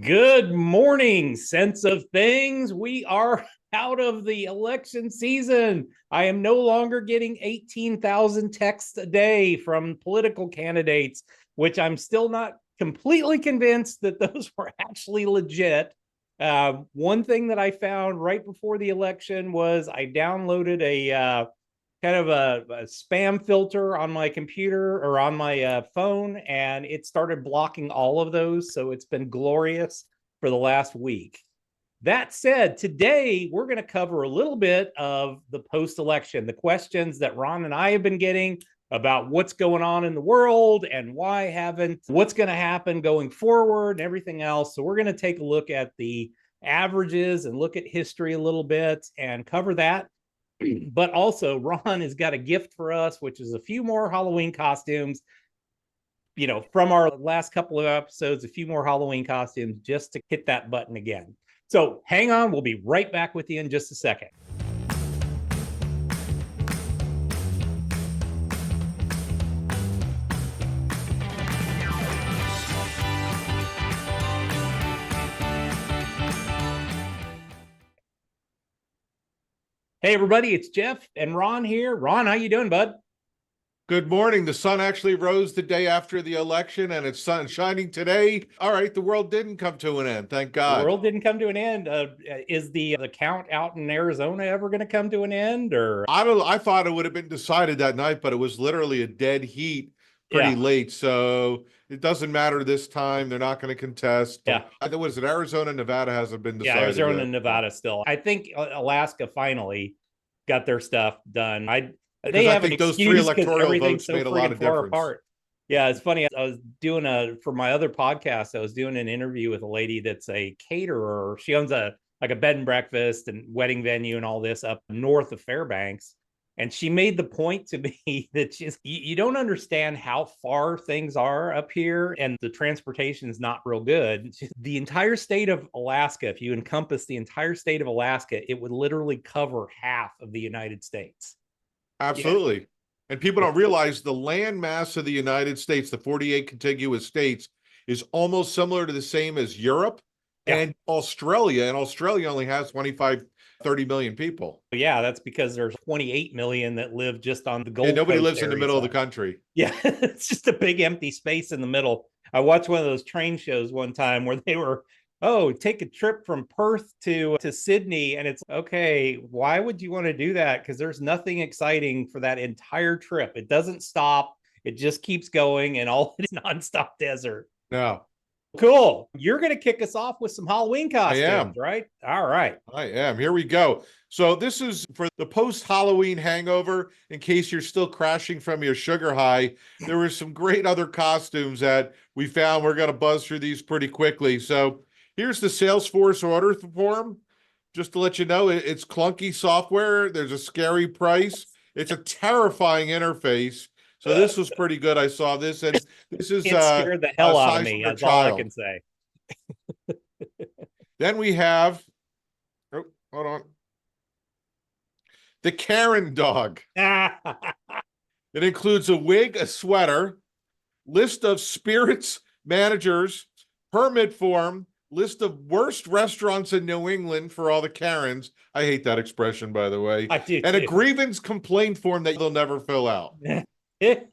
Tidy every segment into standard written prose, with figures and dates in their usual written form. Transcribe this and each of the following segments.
Good morning, sense of things. We are out of the election season. I am no longer getting 18,000 texts a day from political candidates, which I'm still not completely convinced that those were actually legit. One thing that I found right before the election was I downloaded a kind of a spam filter on my computer or on my phone, and it started blocking all of those. So it's been glorious for the last week. That said, today we're going to cover a little bit of the post election, the questions that Ron and I have been getting about what's going on in the world and why haven't, what's going to happen going forward and everything else. So we're going to take a look at the averages and look at history a little bit and cover that. But also, Ron has got a gift for us, which is a few more Halloween costumes. From our last couple of episodes, a few more Halloween costumes just to hit that button again. So hang on, we'll be right back with you in just a second. Hey everybody, it's Jeff and Ron here. Ron, how you doing, bud? Good morning. The sun actually rose the day after the election and it's sun shining today. All right, the world didn't come to an end, thank God. The world didn't come to an end. Is the count out in Arizona ever going to come to an end? Or I thought it would have been decided that night, but it was literally a dead heat pretty late. So it doesn't matter this time. They're not going to contest. Yeah. What is it? Arizona, Nevada hasn't been decided. Yeah, Arizona yet. and Nevada still. I think Alaska finally got their stuff done. They have think those three electoral votes made a lot of difference. Apart. Yeah, it's funny. I was doing for my other podcast, I was doing an interview with a lady that's a caterer. She owns a bed and breakfast and wedding venue and all this up north of Fairbanks. And she made the point to me that you don't understand how far things are up here and the transportation is not real good. The entire state of Alaska, if you encompass the entire state of Alaska, it would literally cover half of the United States. Absolutely. Yeah. And people don't realize the land mass of the United States, the 48 contiguous states, is almost similar to the same as Europe and Australia. And Australia only has 30 million people. Yeah, that's because there's 28 million that live just on the Gold Coast. Nobody lives in the middle of the country. Yeah, it's just a big empty space in the middle. I watched one of those train shows one time where they were, take a trip from Perth to Sydney. And it's okay, why would you want to do that? Because there's nothing exciting for that entire trip. It doesn't stop. It just keeps going and all it is nonstop desert. No. Cool. You're going to kick us off with some Halloween costumes, right? All right. I am. Here we go. So this is for the post-Halloween hangover. In case you're still crashing from your sugar high, there were some great other costumes that we found. We're going to buzz through these pretty quickly. So here's the Salesforce order form. Just to let you know, it's clunky software. There's a scary price. It's a terrifying interface. So this was pretty good. I saw this, and this is it scared the hell out of me. That's all I can say. Then we have, hold on, the Karen dog. It includes a wig, a sweater, list of spirits managers, permit form, list of worst restaurants in New England for all the Karens. I hate that expression, by the way. I do. And a grievance complaint form that they'll never fill out. By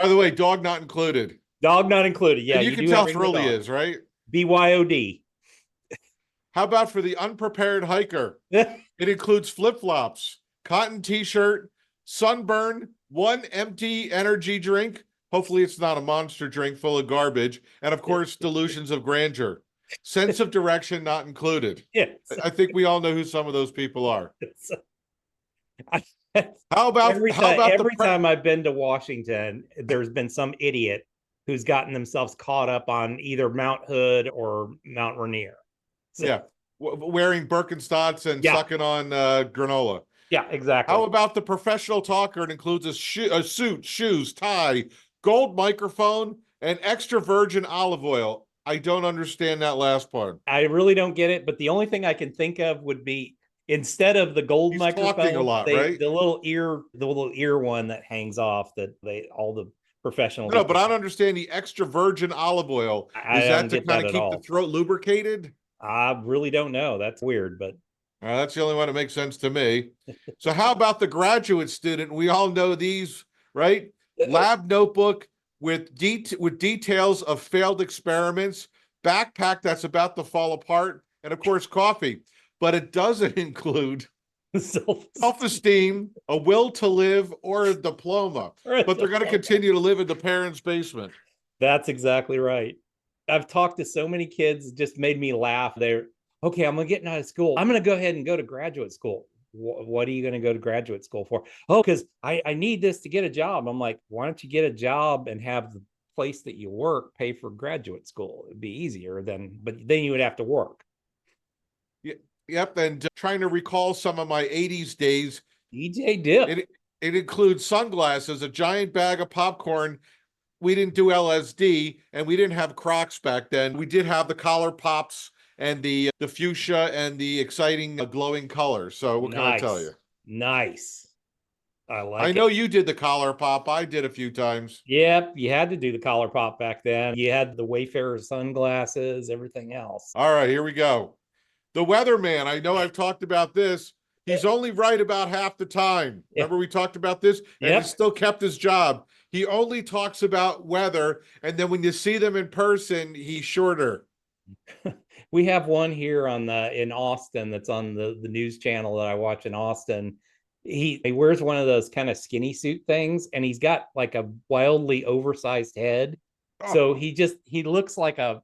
the way, dog not included. Dog not included. Yeah, and you can tell thrilled he is, right? BYOD. How about for the unprepared hiker? It includes flip-flops, cotton t-shirt, sunburn, one empty energy drink. Hopefully it's not a monster drink full of garbage. And of course, delusions of grandeur. Sense of direction not included. Yes. I think we all know who some of those people are. How about every time I've been to Washington, there's been some idiot who's gotten themselves caught up on either Mount Hood or Mount Rainier. So, yeah, wearing Birkenstocks and sucking on granola. Yeah, exactly. How about the professional talker? It includes a suit, shoes, tie, gold microphone, and extra virgin olive oil. I don't understand that last part. I really don't get it, but the only thing I can think of would be instead of the gold microphone, talking a lot, right? The little ear one that hangs off that all the professional No, but I heat. don't understand the extra virgin olive oil. I Is don't that to get kind that of at keep the all. throat lubricated? I really don't know. That's weird, but That's the only one that makes sense to me. So how about the graduate student? We all know these, right? Lab notebook with details of failed experiments, backpack that's about to fall apart, and of course coffee. But it doesn't include self-esteem, a will to live, or a diploma. But they're going to continue to live in the parents' basement. That's exactly right. I've talked to so many kids, it just made me laugh. They're okay, I'm getting out of school. I'm going to go ahead and go to graduate school. What are you going to go to graduate school for? Oh, because I need this to get a job. I'm like, why don't you get a job and have the place that you work pay for graduate school? It'd be easier than, but then you would have to work. Yep, and trying to recall some of my 80s days. DJ Dip. It includes sunglasses, a giant bag of popcorn. We didn't do LSD, and we didn't have Crocs back then. We did have the collar pops and the fuchsia and the exciting glowing colors. So what can I tell you? Nice. I like I it. know you did the collar pop. I did a few times. Yep, you had to do the collar pop back then. You had the Wayfarer sunglasses, everything else. All right, here we go. The weatherman. I know I've talked about this. He's only right about half the time. Remember we talked about this? And he still kept his job. He only talks about weather, and then when you see them in person, he's shorter. We have one here on the in Austin that's on the news channel that I watch in Austin. He wears one of those kind of skinny suit things, and he's got like a wildly oversized head. So he looks like a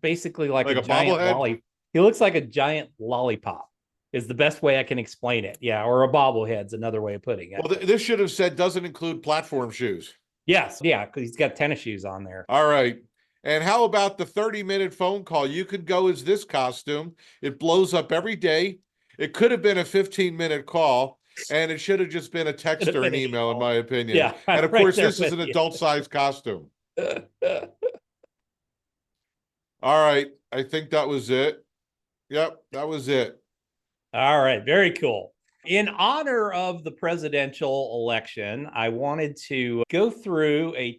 basically like a giant bobblehead? He looks like a giant lollipop is the best way I can explain it. Yeah, or a bobblehead's another way of putting it. Well, this should have said doesn't include platform shoes. Yes, yeah, because he's got tennis shoes on there. All right. And how about the 30-minute phone call? You could go as this costume. It blows up every day. It could have been a 15-minute call, and it should have just been a text or an email, in my opinion. Yeah, and of course, this is an adult-sized costume. All right. I think that was it. Yep, that was it. All right, very cool. In honor of the presidential election, I wanted to go through I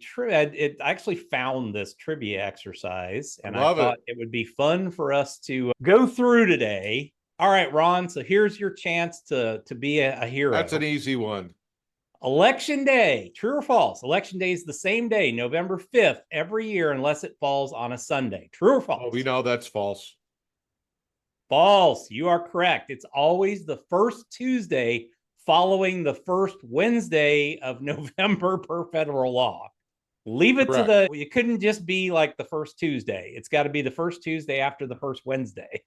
actually found this trivia exercise, and I thought it would be fun for us to go through today. All right, Ron, so here's your chance to be a hero. That's an easy one. Election Day, true or false? Election Day is the same day, November 5th, every year, unless it falls on a Sunday. True or false? Oh, we know that's false. False. You are correct. It's always the first Tuesday following the first Wednesday of November per federal law. Leave it to it couldn't just be like the first Tuesday. It's got to be the first Tuesday after the first Wednesday.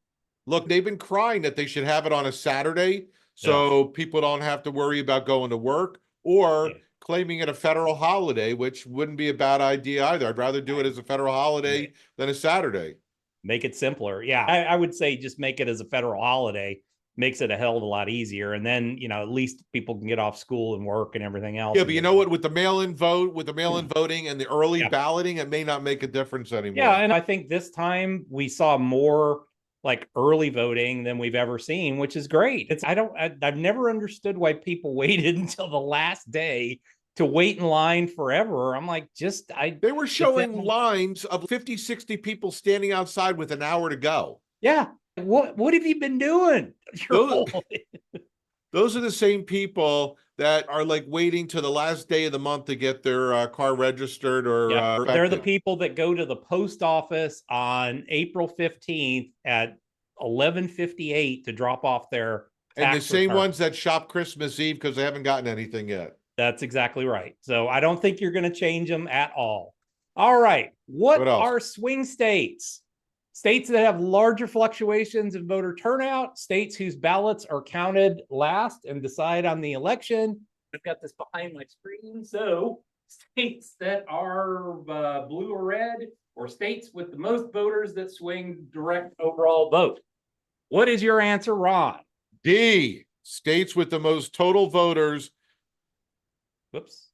Look, they've been crying that they should have it on a Saturday so people don't have to worry about going to work or claiming it a federal holiday, which wouldn't be a bad idea either. I'd rather do it as a federal holiday than a Saturday. Make it simpler. Yeah, I would say just make it as a federal holiday. Makes it a hell of a lot easier. And then, at least people can get off school and work and everything else. Yeah, but you know what? With the mail-in voting and the early balloting, it may not make a difference anymore. Yeah, and I think this time we saw more like early voting than we've ever seen, which is great. I've never understood why people waited until the last day to wait in line forever. I'm like, they were showing lines of 50, 60 people standing outside with an hour to go. Yeah. What have you been doing? Those are the same people that are like waiting to the last day of the month to get their car registered or they're the people that go to the post office on April 15th at 11:58 to drop off their and the same ones that shop Christmas Eve because they haven't gotten anything yet. That's exactly right. So I don't think you're going to change them at all. All right. What are swing states? States that have larger fluctuations in voter turnout, states whose ballots are counted last and decide on the election. I've got this behind my screen. So states that are blue or red, or states with the most voters that swing direct overall vote. What is your answer, Ron? D, states with the most total voters. Whoops.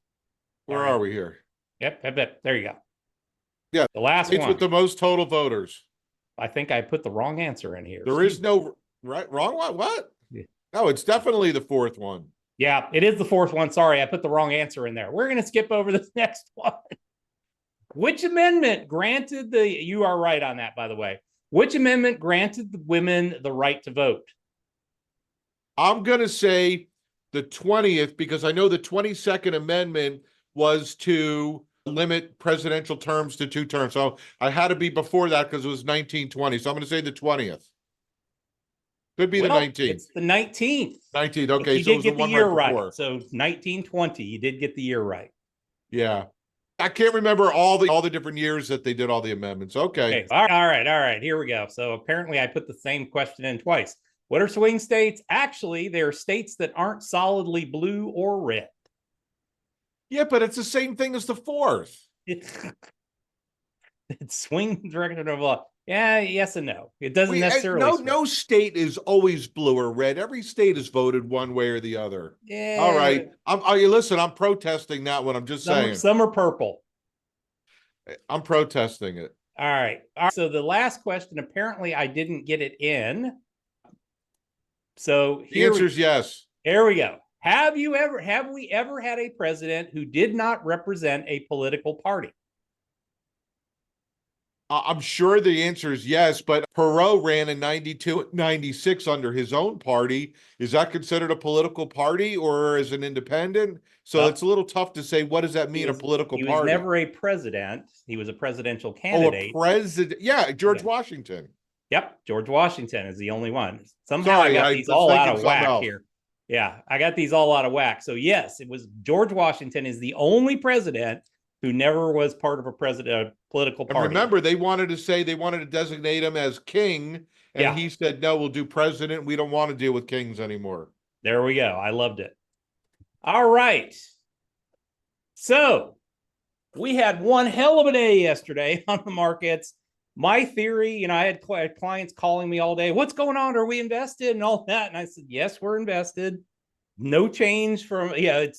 Where are we here? Yep. There you go. Yeah. The last states one. with the most total voters. I think I put the wrong answer in here. There is no wrong one. What? Yeah. No, it's definitely the fourth one. Yeah, it is the fourth one. Sorry, I put the wrong answer in there. We're going to skip over this next one. Which amendment granted the, you are right on that, by the way. Which amendment granted the women the right to vote? I'm going to say the 20th because I know the 22nd Amendment was to limit presidential terms to 2 terms. So I had to be before that because it was 1920. So I'm going to say the 20th. Could be the Well, 19th. it's the 19th. 19th. Okay, You so it did was the get the one year right right. before. So 1920, you did get the year right. Yeah. I can't remember all the different years that they did all the amendments. Okay. All right. Here we go. So apparently I put the same question in twice. What are swing states? Actually, they're states that aren't solidly blue or red. Yeah, but it's the same thing as the fourth. It's swing direction of law. Yeah, yes and no. It doesn't We necessarily. no state is always blue or red. Every state is voted one way or the other. All Yeah. right. Listen, I'm protesting that one. I'm just saying. Some are purple. I'm protesting it. All right. So the last question, apparently I didn't get it in. So The answer is yes. Here we go. Have we ever had a president who did not represent a political party? I'm sure the answer is yes, but Perot ran in 92, 96 under his own party. Is that considered a political party or as an independent? So it's a little tough to say, what does that mean, a political party? He was never a president. He was a presidential Oh, candidate. a president. Yeah, George Washington. Yep, George Washington is the only one. Somehow Sorry, I got these all out of whack else. here. Yeah, I got these all out of whack. So yes, it was George Washington is the only president who never was part of a political party. And remember, they wanted to designate him as king, and he said, no, we'll do president. We don't want to deal with kings anymore. There we go. I loved it. All right. So we had one hell of a day yesterday on the markets. My theory, I had clients calling me all day. What's going on? Are we invested and all that? And I said, yes, we're invested. No change from,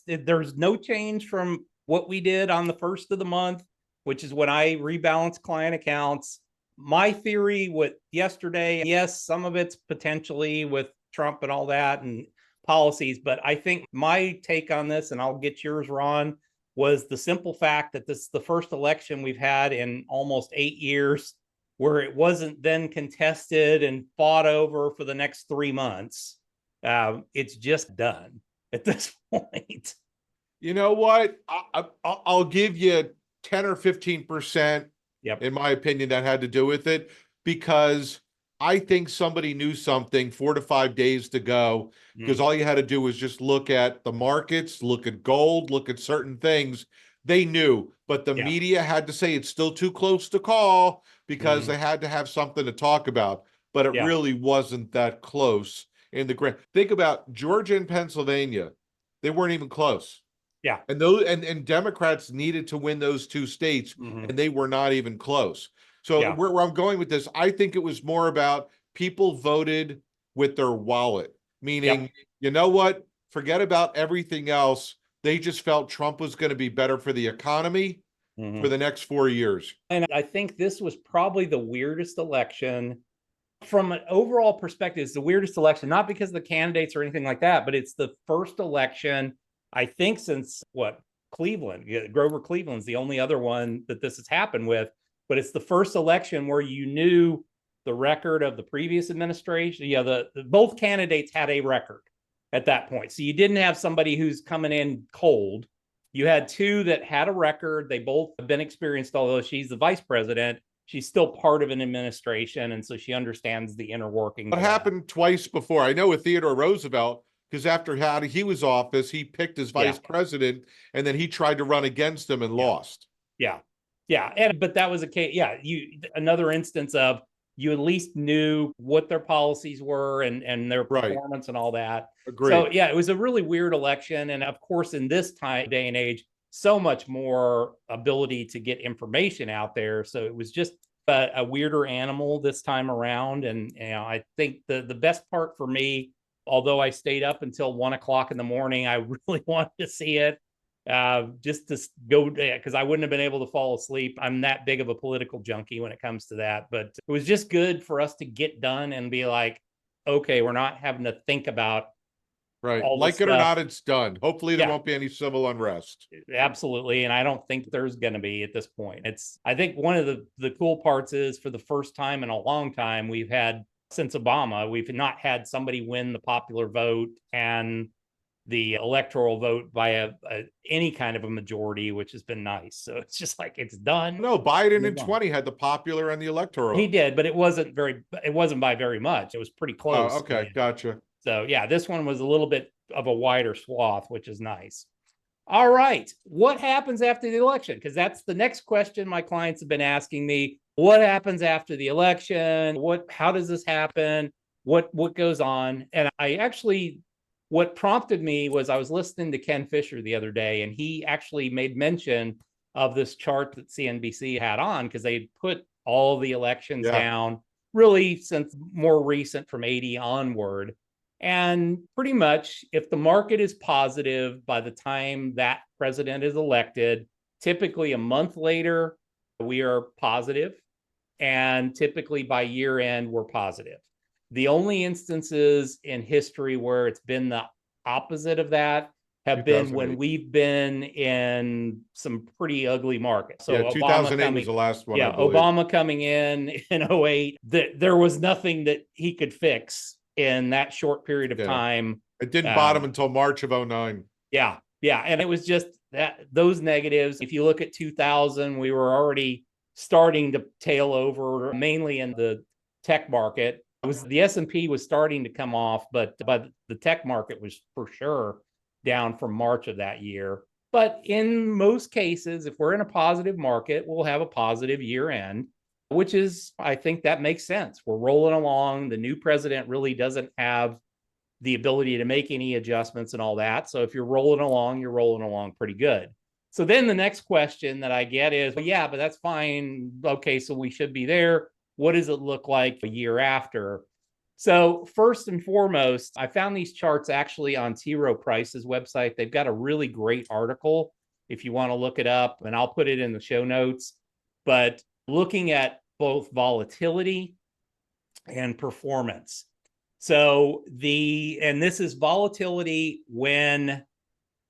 there's no change from what we did on the first of the month, which is when I rebalanced client accounts. My theory with yesterday, yes, some of it's potentially with Trump and all that and policies, but I think my take on this, and I'll get yours, Ron, was the simple fact that this is the first election we've had in almost 8 years where it wasn't then contested and fought over for the next 3 months. It's just done at this point. You know what? I'll give you 10 or 15%, in my opinion, that had to do with it, because I think somebody knew something 4 to 5 days to go, because all you had to do was just look at the markets, look at gold, look at certain things. They knew, but the media had to say it's still too close to call because they had to have something to talk about. But it really wasn't that close in the grand. Think about Georgia and Pennsylvania. They weren't even close. Yeah. And those and Democrats needed to win those 2 states, and they were not even close. So where I'm going with this, I think it was more about people voted with their wallet, meaning, you know what? Forget about everything else. They just felt Trump was going to be better for the economy for the next 4 years. And I think this was probably the weirdest election from an overall perspective. It's the weirdest election, not because of the candidates or anything like that, but it's the first election, I think, since Cleveland. Grover Cleveland's the only other one that this has happened with, but it's the first election where you knew the record of the previous administration. Both candidates had a record at that point. So you didn't have somebody who's coming in cold. You had 2 that had a record. They both have been experienced, although she's the vice president. She's still part of an administration, and so she understands the inner working. What happened twice before? I know with Theodore Roosevelt, because after he was office, he picked his vice president, and then he tried to run against him and lost. But that was a case. Another instance of you at least knew what their policies were and their performance and all that. Agreed. So it was a really weird election, and of course, in this day and age, so much more ability to get information out there. So it was just a weirder animal this time around. And I think the best part for me, although I stayed up until 1 o'clock in the morning, I really wanted to see it. Just to go, because I wouldn't have been able to fall asleep. I'm that big of a political junkie when it comes to that. But it was just good for us to get done and be like, okay, we're not having to think about Right. all the Like it or stuff. not, it's done. Hopefully there Yeah, won't be any civil unrest. absolutely. And I don't think there's going to be at this point. I think one of the cool parts is for the first time in a long time, we've had since Obama, we've not had somebody win the popular vote and the electoral vote by any kind of a majority, which has been nice. So it's just like it's done. No, Biden in Move on. 20 had the popular and the He electoral. did, but it wasn't by very much. It was pretty Oh, close in the okay. end. Gotcha. So yeah, this one was a little bit of a wider swath, which is nice. All right. What happens after the election? Because that's the next question my clients have been asking me. What happens after the election? How does this happen? What goes on? And I actually, what prompted me was I was listening to Ken Fisher the other day, and he actually made mention of this chart that CNBC had on because they put all the elections Yeah. down really since more recent from 80 onward. And pretty much, if the market is positive by the time that president is elected, typically a month later, we are positive. And typically by year end, we're positive. The only instances in history where it's been the opposite of that have been when 2008. we've been in some pretty ugly markets. So Yeah, 2008 was the last one, I believe. Obama coming in 08, there was nothing that he could fix in that short period of Yeah. time. It didn't bottom until March of 09. Yeah. And it was just those negatives. If you look at 2000, we were already starting to tail over, mainly in the tech market. It was the S&P was starting to come off, but the tech market was for sure down from March of that year. But in most cases, if we're in a positive market, we'll have a positive year end, which is, I think that makes sense. We're rolling along. The new president really doesn't have the ability to make any adjustments and all that. So if you're rolling along pretty good. So then the next question that I get is, well, yeah, but that's fine. Okay, so we should be there. What does it look like a year after? So first and foremost, I found these charts actually on T. Rowe Price's website. They've got a really great article if you want to look it up, and I'll put it in the show notes. But looking at both volatility and performance. So and this is volatility when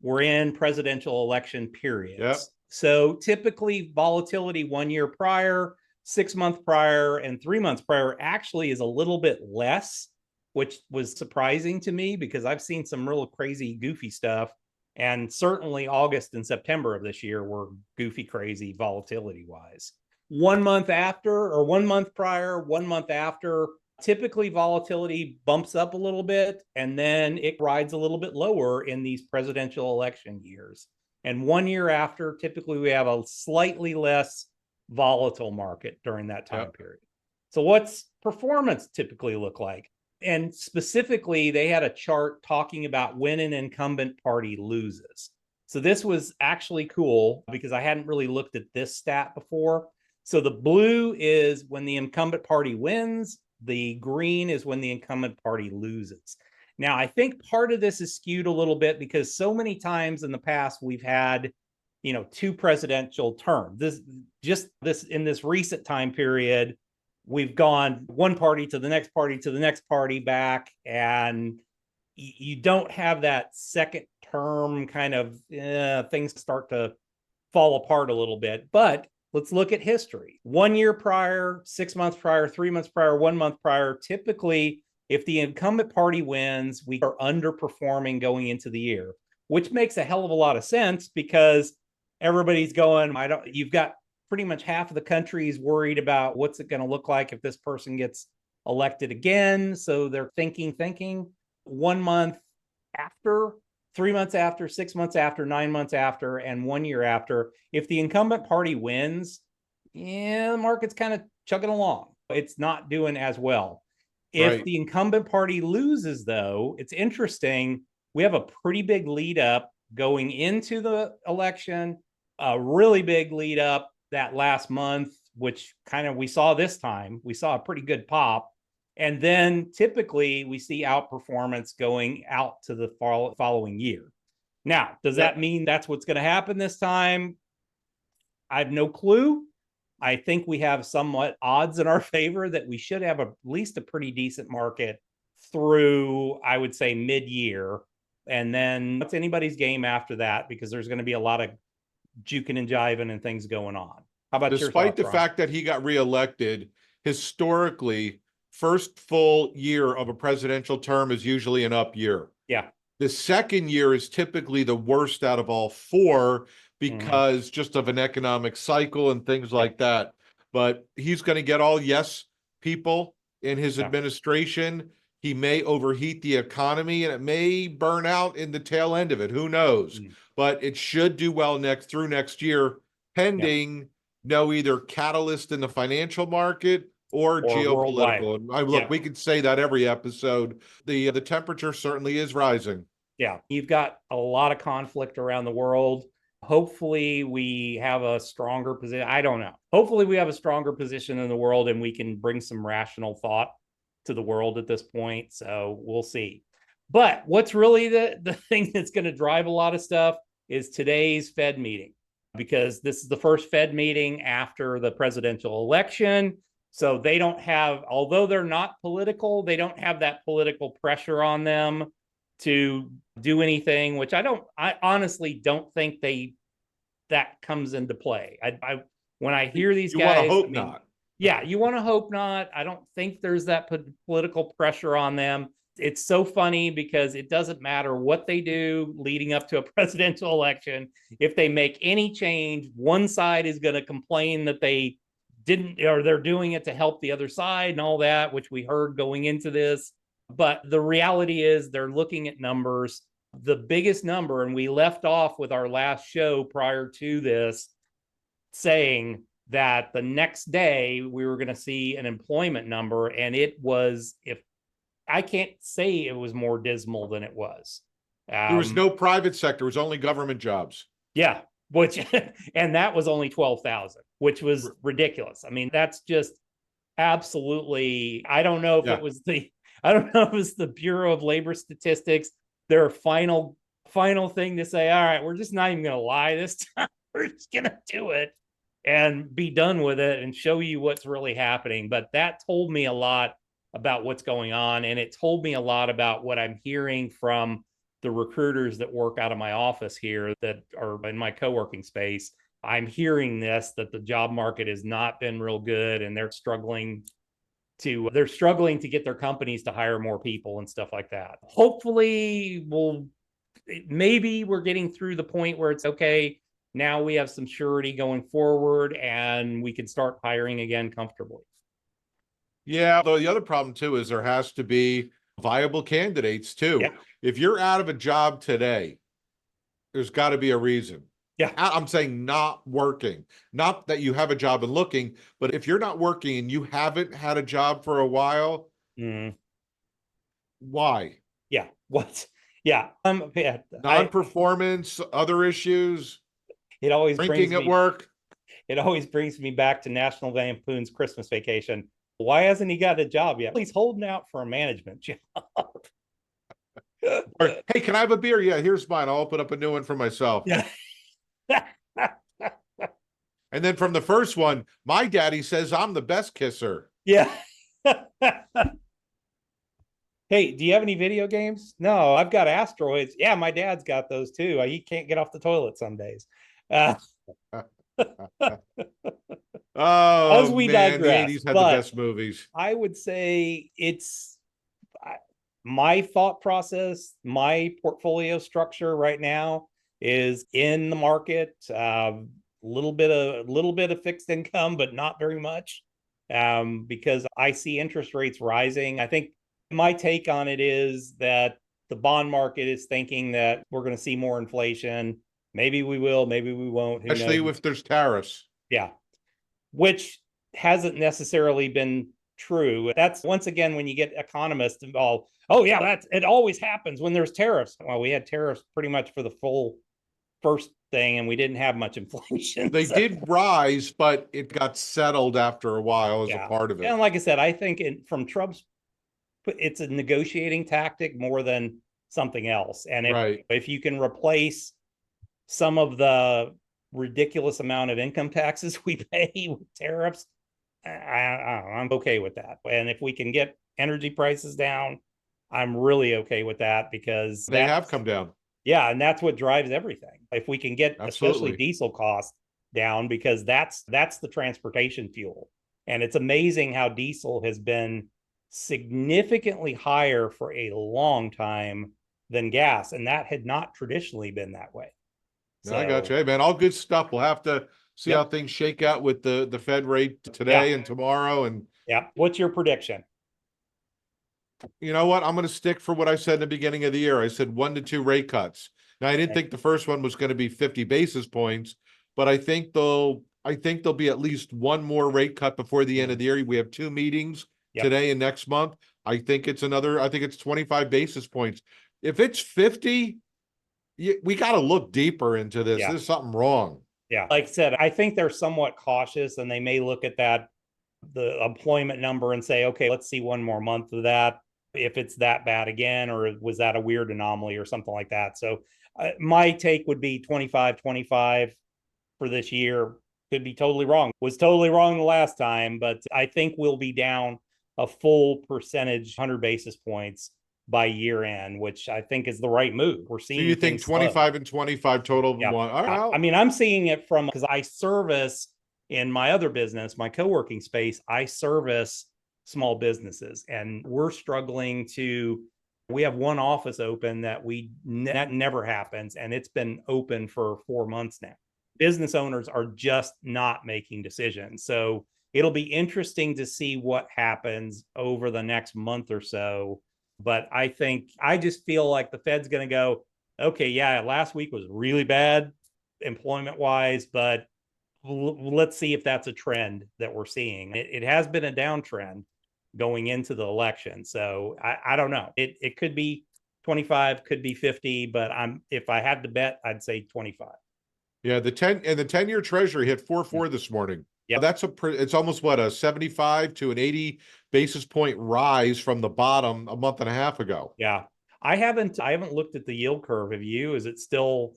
we're in presidential election periods. Yep. So typically volatility 1 year prior, 6 months prior, and 3 months prior actually is a little bit less, which was surprising to me because I've seen some real crazy, goofy stuff. And certainly August and September of this year were goofy, crazy volatility wise. 1 month after, or 1 month prior, 1 month after, typically volatility bumps up a little bit and then it rides a little bit lower in these presidential election years. And 1 year after, typically we have a slightly less volatile market during that time period. So what's performance typically look like? And specifically, they had a chart talking about when an incumbent party loses. So this was actually cool because I hadn't really looked at this stat before. So the blue is when the incumbent party wins. The green is when the incumbent party loses. Now, I think part of this is skewed a little bit because so many times in the past we've had, two presidential terms. This in this recent time period, we've gone one party to the next party to the next party back, and you don't have that second term kind of things start to fall apart a little bit. But let's look at history. 1 year prior, 6 months prior, 3 months prior, 1 month prior. Typically, if the incumbent party wins, we are underperforming going into the year, which makes a hell of a lot of sense because everybody's going, you've got pretty much half of the country is worried about what's it going to look like if this person gets elected again. So they're thinking 1 month after, 3 months after, 6 months after, 9 months after, and 1 year after. If the incumbent party wins, the market's kind of chugging along. It's not doing as well. If the incumbent party loses, though, it's interesting. We have a pretty big lead up going into the election, a really big lead up that last month, which kind of we saw this time. We saw a pretty good pop. And then typically we see outperformance going out to the following year. Now, does that mean that's what's going to happen this time? I have no clue. I think we have somewhat odds in our favor that we should have at least a pretty decent market through, I would say, mid-year. And then it's anybody's game after that because there's going to be a lot of juking and jiving and things going on. How about your Despite thoughts, the Ron? fact that he got reelected, historically, first full year of a presidential term is usually an up year. Yeah. The second year is typically the worst out of all four because just of an economic cycle and things like that. But he's going to get all yes people in his administration. He may overheat the economy and it may burn out in the tail end of it. Who knows? But it should do well through next year, pending no either catalyst in the financial market or worldwide. geopolitical. And look, we could say that every episode. The temperature certainly is rising. Yeah, you've got a lot of conflict around the world. Hopefully we have a stronger position. I don't know. Hopefully we have a stronger position in the world and we can bring some rational thought to the world at this point. So we'll see. But what's really the thing that's going to drive a lot of stuff is today's Fed meeting, because this is the first Fed meeting after the presidential election. So they don't have, although they're not political, they don't have that political pressure on them to do anything, which I honestly don't think that comes into play. When I hear these you guys, want to hope not. Yeah, you want to hope not. I don't think there's that political pressure on them. It's so funny because it doesn't matter what they do leading up to a presidential election. If they make any change, one side is going to complain that they didn't, or they're doing it to help the other side and all that, which we heard going into this. But the reality is they're looking at numbers. The biggest number, and we left off with our last show prior to this saying that the next day we were going to see an employment number, and it was, if I can't say it was more dismal than it was. There was no private sector, it was only government jobs. Yeah, which and that was only 12,000, which was ridiculous. I mean, that's just absolutely, I don't know if it was the Bureau of Labor Statistics, their final thing to say, all right, we're just not even going to lie this time. We're just going to do it and be done with it and show you what's really happening. But that told me a lot about what's going on. And it told me a lot about what I'm hearing from the recruiters that work out of my office here that are in my co-working space. I'm hearing that the job market has not been real good, and they're struggling to get their companies to hire more people and stuff like that. Hopefully maybe we're getting through the point where it's okay. Now we have some surety going forward and we can start hiring again comfortably. Yeah, though the other problem too is there has to be viable candidates too. Yeah. If you're out of a job today, there's got to be a reason. Yeah. I'm saying not working, not that you have a job and looking, but if you're not working and you haven't had a job for a while, why? Yeah. What? Yeah. Non-performance, other issues. It always drinking at work. It always brings me back to National Lampoon's Christmas Vacation. Why hasn't he got a job yet? He's holding out for a management job. Or, hey, can I have a beer? Yeah, here's mine. I'll open up a new one for myself. Yeah. And then from the first one, my daddy says I'm the best kisser. Yeah. Hey, do you have any video games? No, I've got Asteroids. Yeah, my dad's got those too. He can't get off the toilet some days. Oh, as we man, digress, the 80s had the best movies. I would say it's my thought process, my portfolio structure right now is in the market, little bit of fixed income, but not very much, because I see interest rates rising. I think my take on it is that the bond market is thinking that we're going to see more inflation. Maybe we will, maybe we won't. Especially if there's tariffs. Yeah. Which hasn't necessarily been true. That's once again, when you get economists involved, oh yeah, it always happens when there's tariffs. Well, we had tariffs pretty much for the full first thing and we didn't have much inflation. They did rise, but it got settled after a while as a part of it. And like I said, I think from Trump's, it's a negotiating tactic more than something else. And if you can replace some of the ridiculous amount of income taxes we pay with tariffs, I'm okay with that. And if we can get energy prices down, I'm really okay with that because They have that's, come down. yeah, and that's what drives everything. If we can get especially Absolutely. diesel costs down, because that's the transportation fuel. And it's amazing how diesel has been significantly higher for a long time than gas, and that had not traditionally been that way. Yeah, I got So, you. Hey, man, all good stuff. We'll have to see how yep, things shake out with the Fed rate yeah, today and tomorrow. And yeah. What's your prediction? you know what? I'm going to stick for what I said in the beginning of the year. I said 1 to 2 rate cuts. Now, I didn't think the first one was going to be 50 basis points, but I think there'll be at least one more rate cut before the end of the year. We have 2 meetings Yep, today and next month. I think it's 25 basis points. If it's 50, we got to look deeper into this. yeah, There's something wrong. yeah. Like I said, I think they're somewhat cautious, and they may look at that the employment number and say, okay, let's see one more month of that, if it's that bad again, or was that a weird anomaly or something like that. So my take would be 25 for this year. Could be totally wrong. Was totally wrong the last time, but I think we'll be down a full percentage, 100 basis points by year end, which I think is the right move. We're So you seeing think things slow. 25 and 25 total of Yeah. one? All right. I mean, I'm seeing it from, because I service in my other business, my co-working space, I service small businesses, and we're struggling to, we have one office open that never happens, and it's been open for 4 months now. Business owners are just not making decisions. So it'll be interesting to see what happens over the next month or so. But I just feel like the Fed's going to go, okay, yeah, last week was really bad employment wise, but let's see if that's a trend that we're seeing. It has been a downtrend going into the election. So I don't know. It could be 25, could be 50, but if I had to bet, I'd say 25. Yeah, the 10-year treasury hit 4.4 this morning. Yep. It's almost what, a 75 to an 80 basis point rise from the bottom a month and a half ago. Yeah. I haven't looked at the yield curve. Have you? Is it still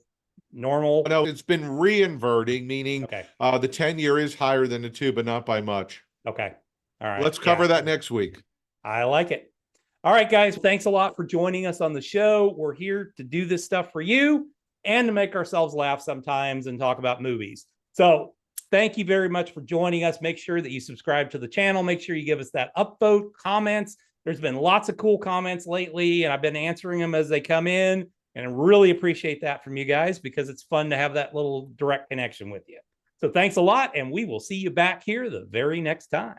normal? No, it's been reinverting, meaning Okay. the 10-year is higher than the 2, but not by much. Okay. All right. Let's Yeah. cover that next week. I like it. All right, guys. Thanks a lot for joining us on the show. We're here to do this stuff for you and to make ourselves laugh sometimes and talk about movies. So thank you very much for joining us. Make sure that you subscribe to the channel. Make sure you give us that upvote, comments. There's been lots of cool comments lately, and I've been answering them as they come in. And I really appreciate that from you guys, because it's fun to have that little direct connection with you. So thanks a lot, and we will see you back here the very next time.